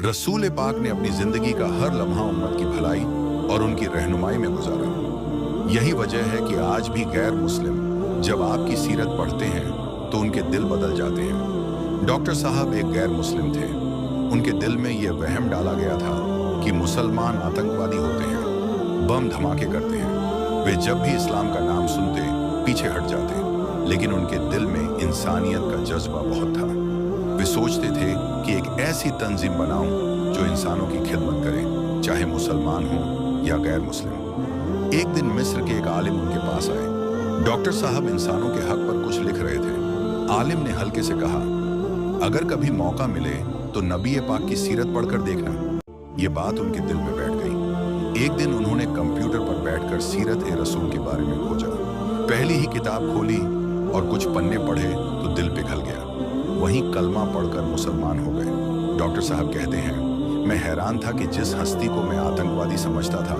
रसूल पाक ने अपनी जिंदगी का हर लम्हा उम्मत की भलाई और उनकी रहनुमाई में गुजारा। यही वजह है कि आज भी गैर मुस्लिम जब आपकी सीरत पढ़ते हैं तो उनके दिल बदल जाते हैं। डॉक्टर साहब एक गैर मुस्लिम थे। उनके दिल में यह वहम डाला गया था कि मुसलमान आतंकवादी होते हैं, बम धमाके करते हैं। वे जब भी इस्लाम का नाम सुनते पीछे हट जाते, लेकिन उनके दिल में इंसानियत का जज्बा बहुत था। वे सोचते थे कि एक ऐसी तंजीम बनाऊं जो इंसानों की खिदमत करे, चाहे मुसलमान हो या गैर मुस्लिम। एक दिन मिस्र के एक आलिम उनके पास आए। डॉक्टर साहब इंसानों के हक पर कुछ लिख रहे थे। आलिम ने हल्के से कहा, अगर कभी मौका मिले तो नबी पाक की सीरत पढ़कर देखना। ये बात उनके दिल में बैठ गई। एक दिन उन्होंने कंप्यूटर पर बैठकर सीरत ए रसूल के बारे में खोजा। पहली ही किताब खोली और कुछ पन्ने पढ़े तो दिल पिघल गया। वहीं कलमा पढ़कर मुसलमान हो गए। डॉक्टर साहब कहते हैं, मैं हैरान था कि जिस हस्ती को मैं आतंकवादी समझता था,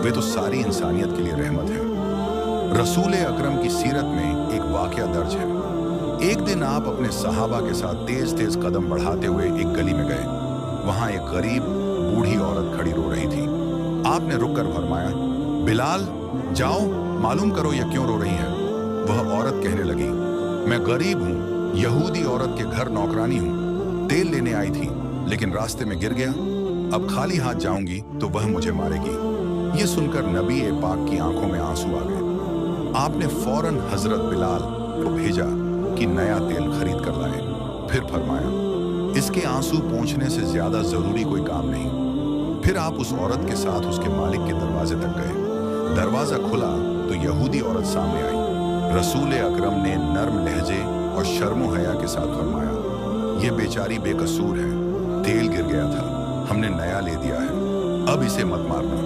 वे तो सारी इंसानियत के लिए रहमत है। रसूल अकरम की सीरत में एक वाकया दर्ज है। एक दिन आप अपने सहाबा के साथ तेज तेज कदम बढ़ाते हुए एक गली में गए। वहां एक गरीब बूढ़ी औरत खड़ी रो रही थी। आपने रुककर फरमाया, बिलाल जाओ मालूम करो ये क्यों रो रही है। वह औरत कहने लगी, मैं गरीब हूँ, यहूदी औरत के घर नौकरानी हूँ, तेल लेने आई थी लेकिन रास्ते में गिर गया, अब खाली हाथ जाऊंगी तो वह मुझे मारेगी। ये सुनकर नबी पाक की आंखों में आंसू आ गए। आपने फौरन हजरत बिलाल को भेजा कि नया तेल खरीद कर लाए। फिर फरमाया, इसके आंसू पोंछने से ज्यादा जरूरी कोई काम नहीं। फिर आप उस औरत के साथ उसके मालिक के दरवाजे तक गए। दरवाजा खुला तो यहूदी औरत सामने आई। रसूल अकरम ने नर्म लहजे और शर्मो हया के साथ फरमाया, ये बेचारी बेकसूर है, तेल गिर गया था, हमने नया ले दिया है, अब इसे मत मारना।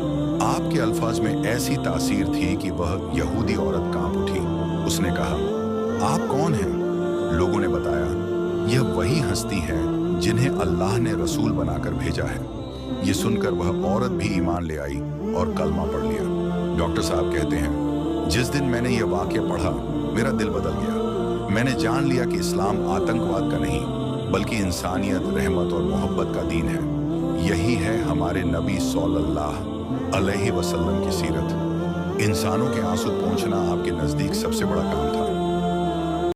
आपके अल्फाज में ऐसी तासीर थी कि वह यहूदी औरत कांप उठी। उसने कहा, आप कौन हैं? लोगों ने बताया, यह वही हस्ती है जिन्हें अल्लाह ने रसूल बनाकर भेजा है। ये सुनकर वह औरत भी ईमान ले आई और कलमा पढ़ लिया। डॉक्टर साहब कहते हैं, जिस दिन मैंने यह वाक़या पढ़ा मेरा दिल बदल गया। मैंने जान लिया कि इस्लाम आतंकवाद का नहीं बल्कि इंसानियत, रहमत और मोहब्बत का दीन है। यही है हमारे नबी सल्लल्लाहु अलैहि वसल्लम की सीरत। इंसानों के आंसू पोंछना आपके नज़दीक सबसे बड़ा काम था।